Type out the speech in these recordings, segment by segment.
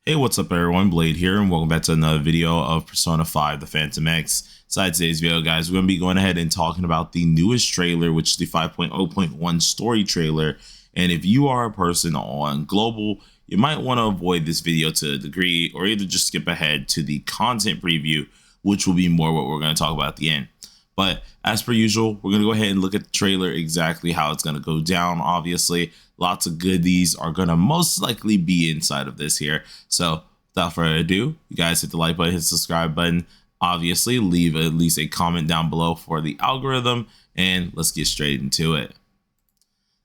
Hey, what's up everyone, Blade here, and welcome back to another video of Persona 5 The Phantom X. Inside today's video, guys, we're going to be going ahead and talking about the newest trailer, which is the 5.0.1 story trailer. And if you are a person on Global, you might want to avoid this video to a degree, or either just skip ahead to the content preview, which will be more what we're going to talk about at the end. But as per usual, we're going to go ahead and look at the trailer, exactly how it's going to go down. Obviously, lots of goodies are going to most likely be inside of this here. So without further ado, you guys hit the like button, hit the subscribe button. Obviously, leave at least a comment down below for the algorithm, and let's get straight into it.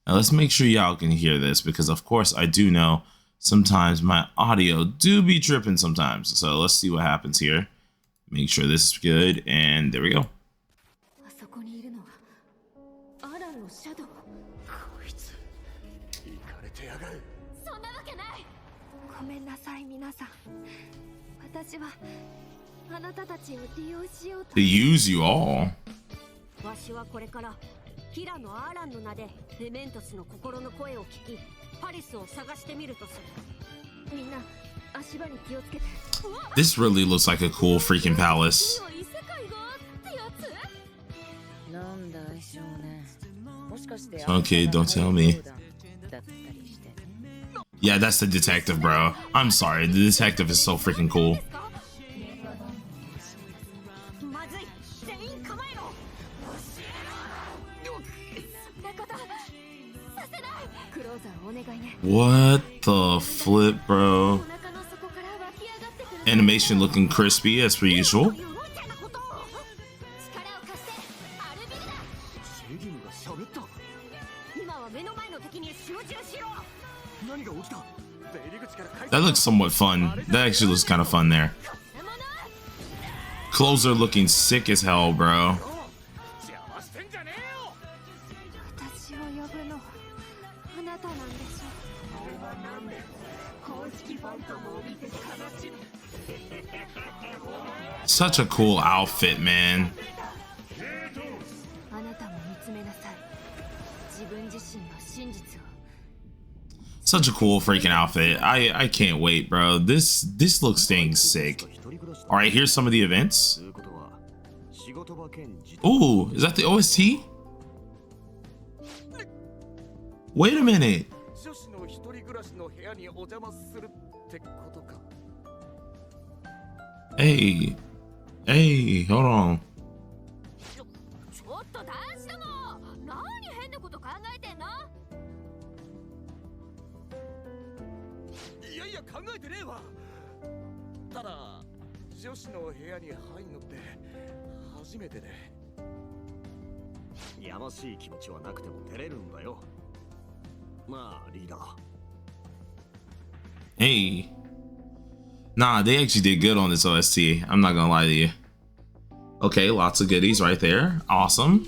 Now let's make sure y'all can hear this, because of course I do know sometimes my audio do be tripping sometimes. So let's see what happens here. Make sure this is good, and there we go. To use you all. This really looks like a cool freaking palace. Okay, don't tell me. Yeah, that's the detective, bro. I'm sorry, the detective is so freaking cool. What the flip, bro? Animation looking crispy as per usual. That looks somewhat fun. That actually looks kind of fun there. Closer looking sick as hell, bro. Such a cool outfit, man. Such a cool freaking outfit. I can't wait, bro. This looks dang sick. All right, here's some of the events. Ooh, is that the OST? Wait a minute. Hey, hold on. Hey. Nah, they actually did good on this OST. I'm not gonna lie to you. Okay, lots of goodies right there. Awesome.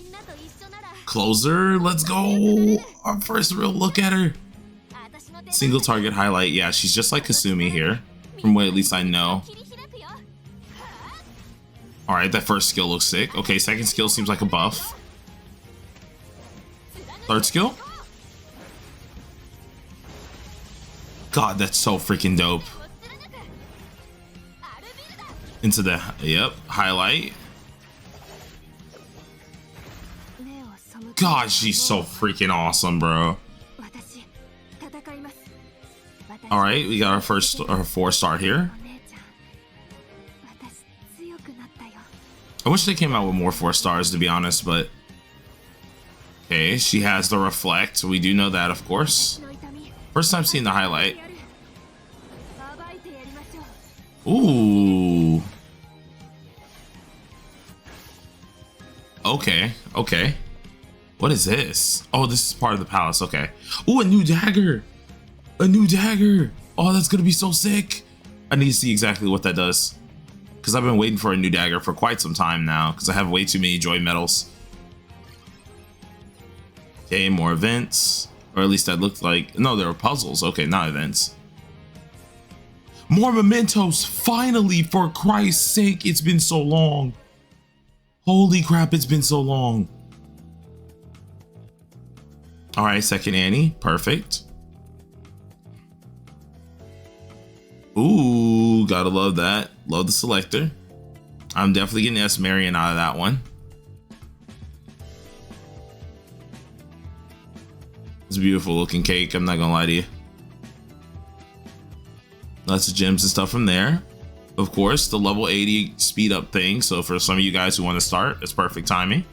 Closer, let's go. Our first real look at her. Single target highlight. Yeah, she's just like Kasumi here, from what at least I know. All right, that first skill looks sick. Okay, second skill seems like a buff. Third skill. God, that's so freaking dope. Into the, yep, highlight. God, she's so freaking awesome, bro. All right, we got our first, our 4-star here. I wish they came out with more 4 stars, to be honest, but okay, she has the reflect. We do know that, of course. First time seeing the highlight. Ooh. Okay. What is this? Oh, this is part of the palace. Okay. Ooh, a new dagger. A new dagger. Oh, that's gonna be so sick. I need to see exactly what that does, because I've been waiting for a new dagger for quite some time now, because I have way too many joy medals. Okay, more events. Or at least that looked like, no, there were puzzles. Okay, not events. More mementos, finally, for Christ's sake, it's been so long. Holy crap, it's been so long. All right, second Annie, perfect. Ooh, gotta love that. Love the selector. I'm definitely getting S Marion out of that one. It's a beautiful looking cake, I'm not gonna lie to you. Lots of gems and stuff from there. Of course, the level 80 speed up thing. So for some of you guys who want to start, it's perfect timing.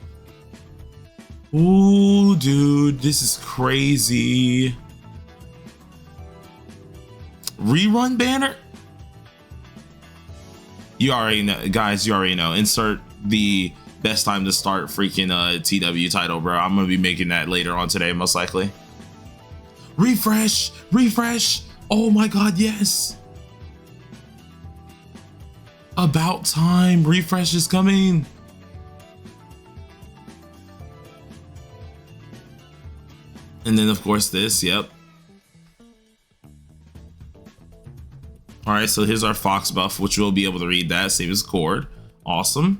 Ooh, dude, this is crazy. Rerun banner? You already know, guys, you already know. Insert the best time to start freaking TW title, bro. I'm gonna be making that later on today, most likely. Refresh, refresh. Oh my god, yes. About time, refresh is coming. And then of course this, yep. All right, so here's our Fox buff, which we'll be able to read that, same as Cord. Awesome.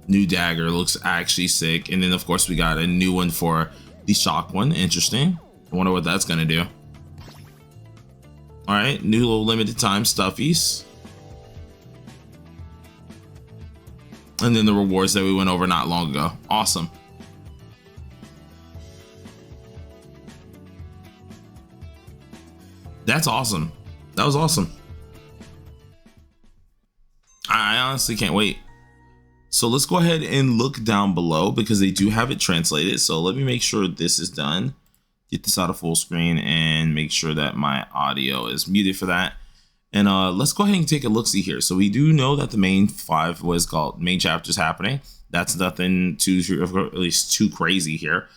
New dagger looks actually sick. And then of course we got a new one for the shock one. Interesting. I wonder what that's gonna do. All right, new little limited time stuffies. And then the rewards that we went over not long ago. Awesome. That's awesome. That was awesome. I honestly can't wait. So let's go ahead and look down below because they do have it translated. So let me make sure this is done. Get this out of full screen and make sure that my audio is muted for that. And let's go ahead and take a look-see here. So we do know that the main main chapters happening. That's nothing too, at least too crazy here,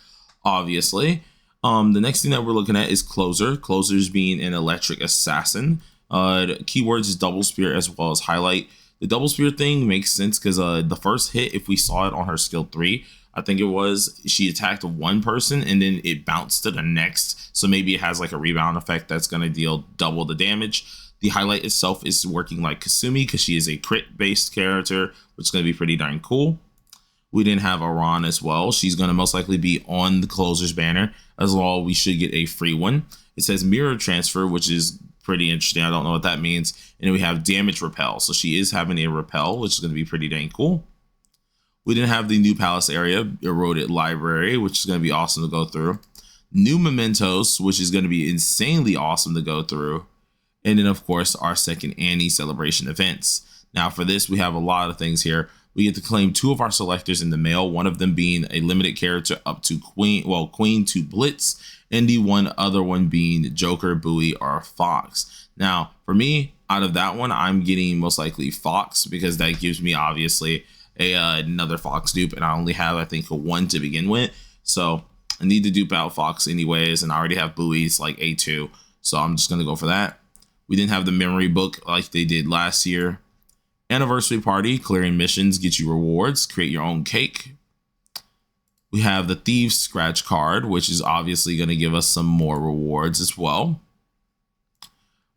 obviously. The next thing that we're looking at is Closer. Closer's being an electric assassin. Keywords is double spear as well as highlight. The double spear thing makes sense because the first hit, if we saw it on her skill 3, I think it was, she attacked one person and then it bounced to the next. So maybe it has like a rebound effect that's going to deal double the damage. The highlight itself is working like Kasumi because she is a crit based character, which is going to be pretty darn cool. We didn't have Aran as well. She's going to most likely be on the Closer's banner as well. We should get a free one. It says mirror transfer, which is pretty interesting. I don't know what that means. And then we have damage repel. So she is having a repel, which is going to be pretty dang cool. We didn't have the new palace area, eroded library, which is going to be awesome to go through. New mementos, which is going to be insanely awesome to go through. And then, of course, our second Anni celebration events. Now, for this, we have a lot of things here. We get to claim 2 of our selectors in the mail, one of them being a limited character up to Queen to Blitz, and the one other one being Joker, Bowie, or Fox. Now, for me, out of that one, I'm getting most likely Fox because that gives me, obviously, another Fox dupe, and I only have, I think, 1 to begin with. So I need to dupe out Fox anyways, and I already have Bowie's like A2, so I'm just going to go for that. We didn't have the memory book like they did last year. Anniversary party, clearing missions, get you rewards, create your own cake. We have the Thieves scratch card, which is obviously going to give us some more rewards as well.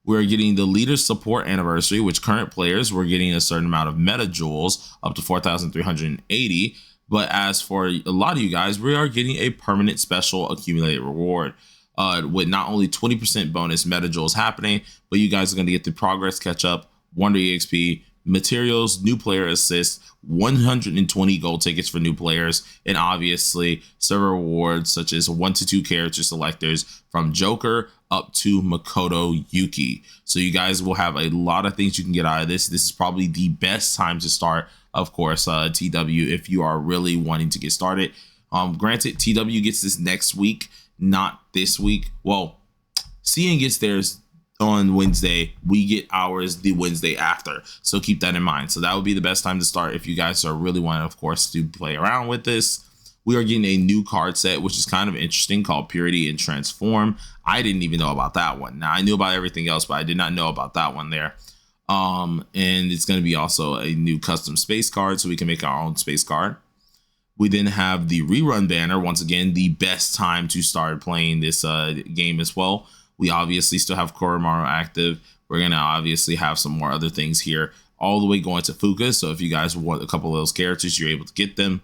We're getting the leader support anniversary, which current players, we're getting a certain amount of meta jewels, up to 4,380. But as for a lot of you guys, we are getting a permanent special accumulated reward. With not only 20% bonus meta jewels happening, but you guys are going to get the progress catch up, Wonder EXP, materials, new player assists, 120 gold tickets for new players, and obviously server rewards such as 1 to 2 character selectors from Joker up to Makoto Yuki. So you guys will have a lot of things you can get out of this. This is probably the best time to start, of course, TW, if you are really wanting to get started. Granted, TW gets this next week, not this week. Well, CN gets theirs on Wednesday. We get ours the Wednesday after. So keep that in mind. So that would be the best time to start if you guys are really wanting, of course, to play around with this. We are getting a new card set, which is kind of interesting, called Purity and Transform. I didn't even know about that one. Now, I knew about everything else, but I did not know about that one there. And it's going to be also a new custom space card, so we can make our own space card. We then have the rerun banner. Once again, the best time to start playing this game as well. We obviously still have Koromaru active. We're going to obviously have some more other things here all the way going to Fuka. So if you guys want a couple of those characters, you're able to get them.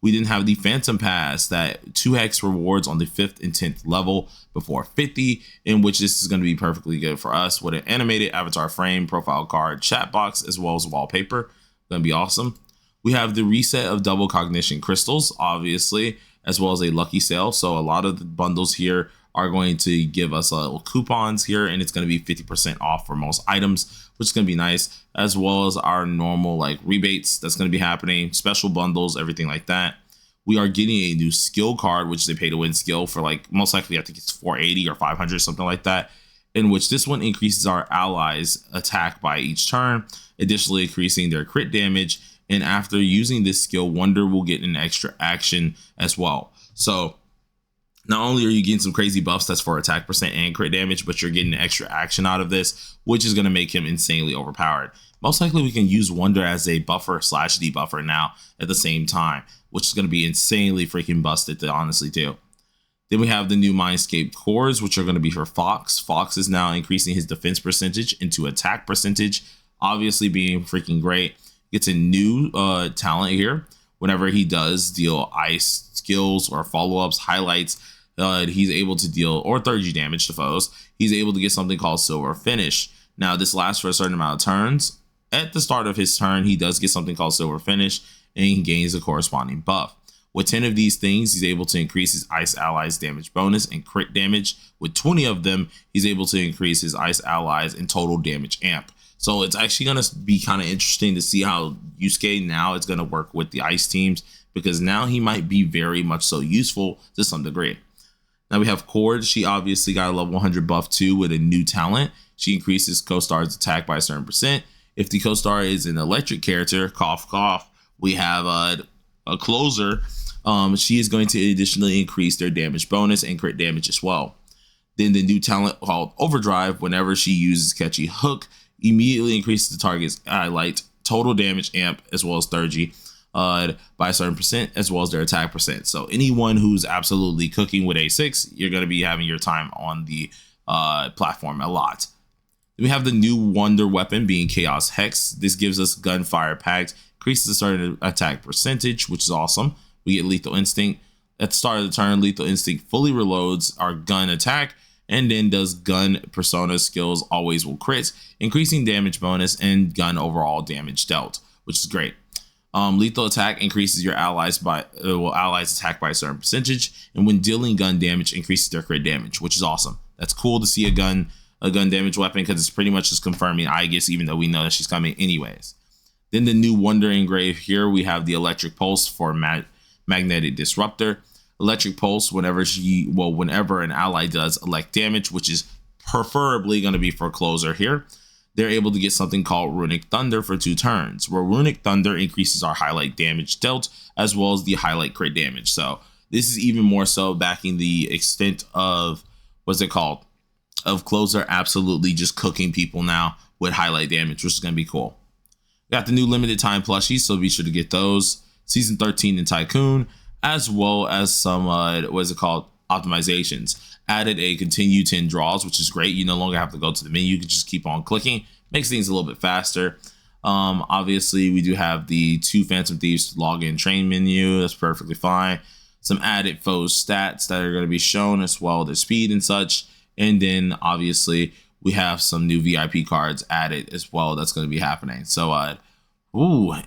We then have the Phantom Pass, that 2x rewards on the 5th and 10th level before 50, in which this is going to be perfectly good for us with an animated avatar frame, profile card, chat box, as well as wallpaper. Going to be awesome. We have the reset of double cognition crystals, obviously, as well as a lucky sale. So a lot of the bundles here are going to give us little coupons here, and it's going to be 50% off for most items, which is going to be nice, as well as our normal like rebates that's going to be happening, special bundles, everything like that. We are getting a new skill card, which is a pay to win skill for like most likely I think it's 480 or 500, something like that, in which this one increases our allies attack by each turn, additionally increasing their crit damage. And after using this skill, Wonder will get an extra action as well. So not only are you getting some crazy buffs that's for attack percent and crit damage, but you're getting extra action out of this, which is going to make him insanely overpowered. Most likely we can use Wonder as a buffer / debuffer now at the same time, which is going to be insanely freaking busted to honestly do. Then we have the new Mindscape cores, which are going to be for Fox. Fox is now increasing his defense percentage into attack percentage, obviously being freaking great. Gets a new talent here. Whenever he does deal ice skills or follow-ups, highlights, he's able to deal, or 30 damage to foes. He's able to get something called Silver Finish. Now, this lasts for a certain amount of turns. At the start of his turn, he does get something called Silver Finish, and he gains a corresponding buff. With 10 of these things, he's able to increase his Ice Allies damage bonus and crit damage. With 20 of them, he's able to increase his Ice Allies and total damage amp. So it's actually going to be kind of interesting to see how Yusuke now is going to work with the ice teams, because now he might be very much so useful to some degree. Now we have Cord. She obviously got a level 100 buff too with a new talent. She increases co-star's attack by a certain percent. If the co-star is an electric character, cough, cough, we have a closer. She is going to additionally increase their damage bonus and crit damage as well. Then the new talent called Overdrive, whenever she uses Catchy Hook, immediately increases the target's highlight, total damage amp, as well as 30 by a certain percent, as well as their attack percent. So anyone who's absolutely cooking with A6, you're going to be having your time on the platform a lot. Then we have the new Wonder weapon being Chaos Hex. This gives us gunfire packs, increases the certain attack percentage, which is awesome. We get Lethal Instinct. At the start of the turn, Lethal Instinct fully reloads our gun attack, and then does gun persona skills always will crits, increasing damage bonus and gun overall damage dealt, which is great. Lethal attack increases your allies attack by a certain percentage, and when dealing gun damage increases their crit damage, which is awesome. That's cool to see a gun damage weapon, because it's pretty much just confirming Aegis, even though we know that she's coming anyways. Then the new Wonder engrave here, we have the Electric Pulse for Magnetic Disruptor. Electric Pulse, whenever an ally does elect damage, which is preferably going to be for closer here, they're able to get something called Runic Thunder for 2 turns, where Runic Thunder increases our highlight damage dealt, as well as the highlight crit damage. So this is even more so backing the extent of, of closer absolutely just cooking people now with highlight damage, which is going to be cool. We got the new limited time plushies, so be sure to get those. Season 13 in Tycoon, as well as some optimizations. Added a continue 10 draws, which is great. You no longer have to go to the menu, you can just keep on clicking. Makes things a little bit faster. Obviously we do have the 2 Phantom Thieves login train menu. That's perfectly fine. Some added foes stats that are going to be shown, as well, their speed and such. And then obviously we have some new VIP cards added as well. That's going to be happening. So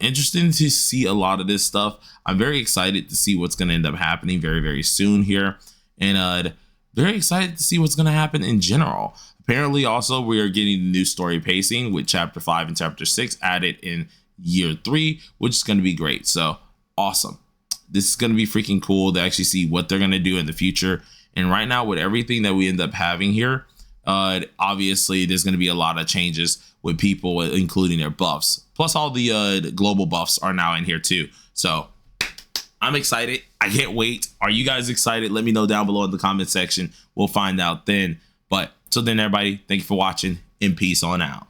interesting to see a lot of this stuff. I'm very excited to see what's going to end up happening very, very soon here, and very excited to see what's going to happen in general. Apparently also we are getting the new story pacing with chapter 5 and chapter 6 added in year 3, which is going to be great. So awesome. This is going to be freaking cool to actually see what they're going to do in the future. And right now, with everything that we end up having here, obviously there's going to be a lot of changes with people, including their buffs. Plus all the global buffs are now in here too. So I'm excited. I can't wait. Are you guys excited? Let me know down below in the comment section. We'll find out then. But till then, everybody, thank you for watching, and peace on out.